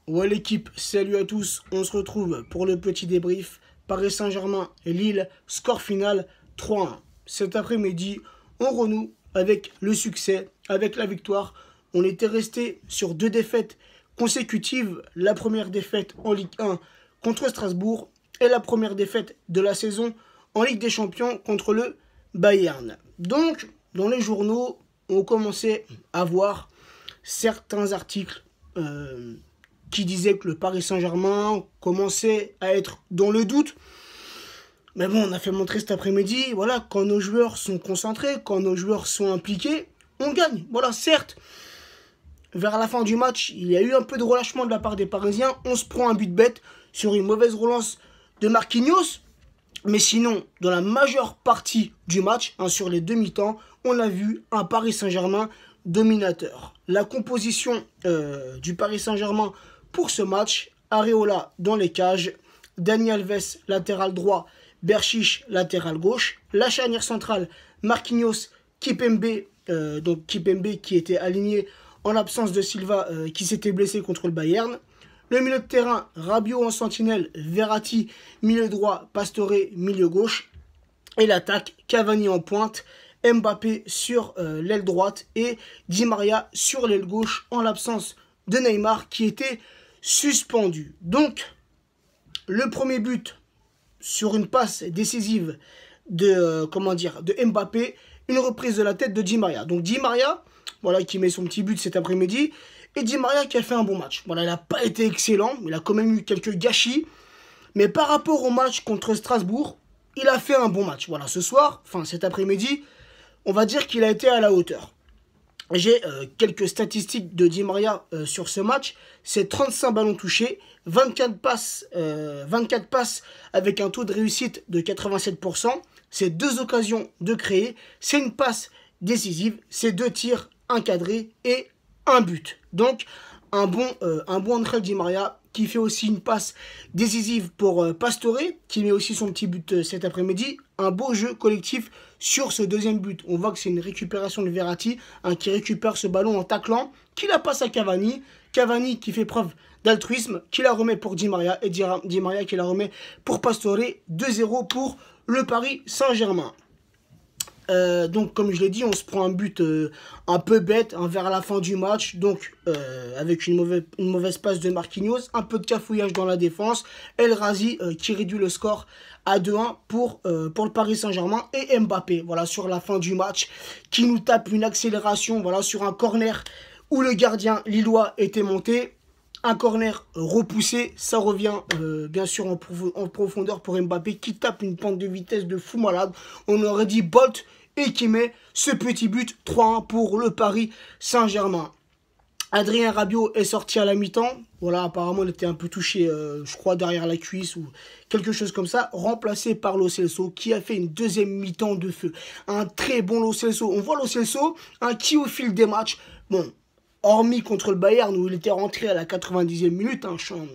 Ouais l'équipe, salut à tous, on se retrouve pour le petit débrief. Paris Saint-Germain et Lille, score final 3-1. Cet après-midi, on renoue avec le succès, avec la victoire. On était resté sur 2 défaites consécutives. La première défaite en Ligue 1 contre Strasbourg et la première défaite de la saison en Ligue des Champions contre le Bayern. Donc, dans les journaux, on commençait à voir certains articles qui disait que le Paris Saint-Germain commençait à être dans le doute. Mais bon, on a fait montrer cet après-midi, voilà, quand nos joueurs sont concentrés, quand nos joueurs sont impliqués, on gagne. Voilà, certes, vers la fin du match, il y a eu un peu de relâchement de la part des Parisiens. On se prend un but bête sur une mauvaise relance de Marquinhos. Mais sinon, dans la majeure partie du match, sur les demi-temps, on a vu un Paris Saint-Germain dominateur. La composition du Paris Saint-Germain pour ce match: Areola dans les cages, Dani Alves latéral droit, Berchiche latéral gauche, la charnière centrale Marquinhos, Kimpembe, donc Kimpembe qui était aligné en l'absence de Silva qui s'était blessé contre le Bayern. Le milieu de terrain, Rabiot en sentinelle, Verratti milieu droit, Pastore milieu gauche. Et l'attaque, Cavani en pointe, Mbappé sur l'aile droite et Di Maria sur l'aile gauche en l'absence de Neymar qui était suspendu. Donc, le premier but sur une passe décisive de Mbappé, une reprise de la tête de Di Maria. Donc Di Maria, voilà, qui met son petit but cet après-midi. Et Di Maria qui a fait un bon match. Voilà, il n'a pas été excellent, il a quand même eu quelques gâchis. Mais par rapport au match contre Strasbourg, il a fait un bon match. Voilà, ce soir, cet après-midi, on va dire qu'il a été à la hauteur. J'ai quelques statistiques de Di Maria sur ce match. C'est 35 ballons touchés, 24 passes avec un taux de réussite de 87%. C'est 2 occasions de créer, c'est une passe décisive, c'est 2 tirs encadrés et un but. Donc un bon André Di Maria qui fait aussi une passe décisive pour Pastore qui met aussi son petit but cet après-midi. Un beau jeu collectif sur ce deuxième but. On voit que c'est une récupération de Verratti qui récupère ce ballon en taclant, qui la passe à Cavani. Cavani qui fait preuve d'altruisme, qui la remet pour Di Maria et Di Maria qui la remet pour Pastore. 2-0 pour le Paris Saint-Germain. Donc comme je l'ai dit, on se prend un but un peu bête vers la fin du match, donc avec une mauvaise passe de Marquinhos, un peu de cafouillage dans la défense, El Ghazi qui réduit le score à 2-1 pour le Paris Saint-Germain, et Mbappé, voilà, sur la fin du match, qui nous tape une accélération, voilà, sur un corner où le gardien lillois était monté. Un corner repoussé, ça revient bien sûr en profondeur pour Mbappé qui tape une pente de vitesse de fou malade. On aurait dit Bolt, et qui met ce petit but 3-1 pour le Paris Saint-Germain. Adrien Rabiot est sorti à la mi-temps. Voilà, apparemment il était un peu touché, je crois, derrière la cuisse ou quelque chose comme ça. Remplacé par Lo Celso qui a fait une deuxième mi-temps de feu. Un très bon Lo Celso. On voit Lo Celso qui au fil des matchs, bon, hormis contre le Bayern où il était rentré à la 90e minute,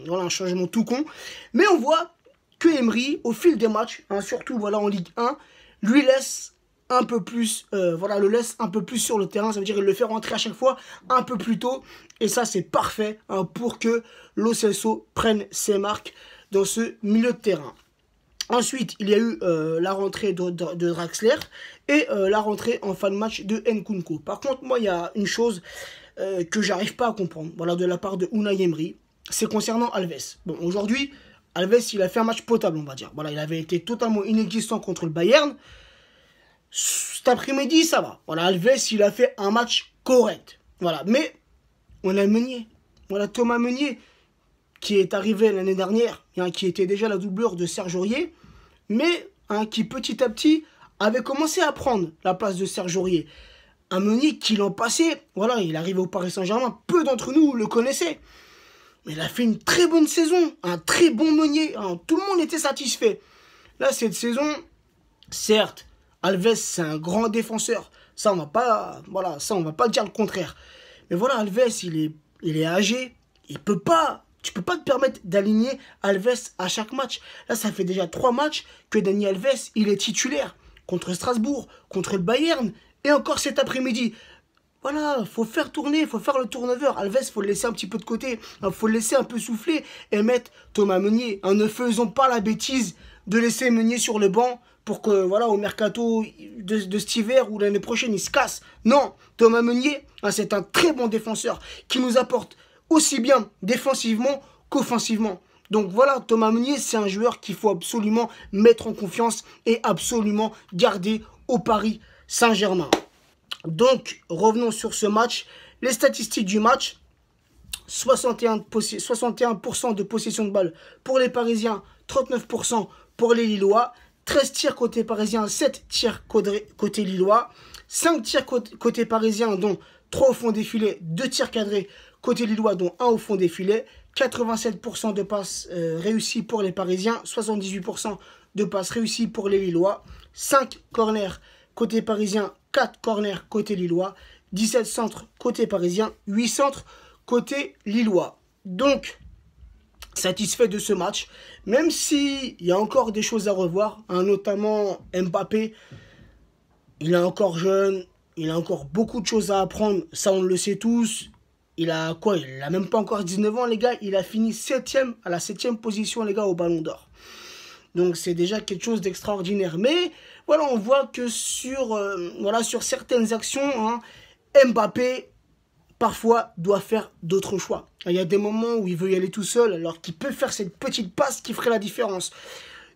voilà, un changement tout con. Mais on voit que Emery, au fil des matchs, surtout voilà, en Ligue 1, lui laisse un peu plus, le laisse un peu plus sur le terrain. Ça veut dire qu'il le fait rentrer à chaque fois un peu plus tôt. Et ça, c'est parfait pour que Lo Celso prenne ses marques dans ce milieu de terrain. Ensuite, il y a eu la rentrée de Draxler et la rentrée en fin de match de Nkunku. Par contre, moi, il y a une chose que j'arrive pas à comprendre, voilà, de la part de Unai Emery, c'est concernant Alves. Bon, aujourd'hui, Alves, il a fait un match potable, on va dire. Voilà, il avait été totalement inexistant contre le Bayern. Cet après-midi, ça va. Voilà, Alves, il a fait un match correct. Voilà, mais on a Meunier. Voilà, Thomas Meunier, qui est arrivé l'année dernière, qui était déjà la doublure de Serge Aurier, mais qui petit à petit avait commencé à prendre la place de Serge Aurier. Un Meunier qui l'an passé, voilà, il arrivait au Paris Saint-Germain, peu d'entre nous le connaissaient. Mais il a fait une très bonne saison, un très bon Meunier, tout le monde était satisfait. Là, cette saison, certes, Alves, c'est un grand défenseur. Ça, on va pas dire le contraire. Mais voilà, Alves, il est âgé. Tu peux pas te permettre d'aligner Alves à chaque match. Là, ça fait déjà 3 matchs que Dani Alves, il est titulaire. Contre Strasbourg, contre le Bayern, et encore cet après-midi. Voilà, faut faire tourner, faut faire le turnover. Alves, faut le laisser un petit peu de côté, faut le laisser un peu souffler et mettre Thomas Meunier. Ne faisons pas la bêtise de laisser Meunier sur le banc pour que, voilà, au mercato de cet hiver ou l'année prochaine, il se casse. Non, Thomas Meunier, c'est un très bon défenseur qui nous apporte aussi bien défensivement qu'offensivement. Donc voilà, Thomas Meunier, c'est un joueur qu'il faut absolument mettre en confiance et absolument garder au Paris Saint-Germain. Donc, revenons sur ce match. Les statistiques du match, 61% de possession de balle pour les Parisiens, 39% pour les Lillois, 13 tirs côté parisien, 7 tirs côté Lillois, 5 tirs côté parisien, dont 3 au fond des filets, 2 tirs cadrés côté Lillois, dont 1 au fond des filets, 87% de passes réussies pour les Parisiens, 78% de passes réussies pour les Lillois, 5 corners côté parisien, 4 corners côté lillois, 17 centres côté parisien, 8 centres côté lillois. Donc, satisfait de ce match, même s'il y a encore des choses à revoir, notamment Mbappé, il est encore jeune, il a encore beaucoup de choses à apprendre, ça on le sait tous. Il a quoi? Il a même pas encore 19 ans les gars, il a fini 7e, à la 7e position les gars au Ballon d'Or. Donc c'est déjà quelque chose d'extraordinaire. Mais voilà, on voit que sur certaines actions, Mbappé, parfois, doit faire d'autres choix. Il y a des moments où il veut y aller tout seul, alors qu'il peut faire cette petite passe qui ferait la différence.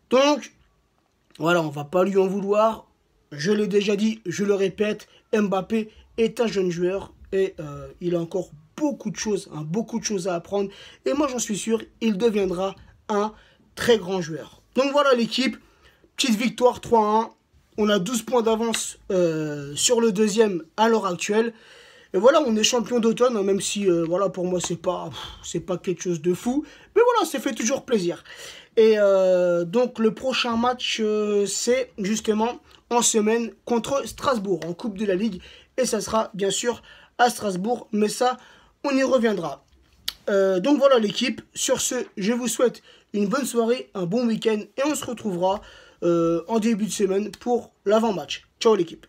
Donc, voilà, on ne va pas lui en vouloir. Je l'ai déjà dit, je le répète, Mbappé est un jeune joueur et il a encore beaucoup de choses à apprendre. Et moi, j'en suis sûr, il deviendra un très grand joueur. Donc voilà l'équipe, petite victoire 3-1, on a 12 points d'avance sur le deuxième à l'heure actuelle. Et voilà, on est champion d'automne, même si voilà, pour moi c'est pas quelque chose de fou. Mais voilà, ça fait toujours plaisir. Et donc le prochain match, c'est justement en semaine contre Strasbourg, en Coupe de la Ligue. Et ça sera bien sûr à Strasbourg, mais ça, on y reviendra. Donc voilà l'équipe, sur ce, je vous souhaite une bonne soirée, un bon week-end et on se retrouvera en début de semaine pour l'avant-match. Ciao l'équipe.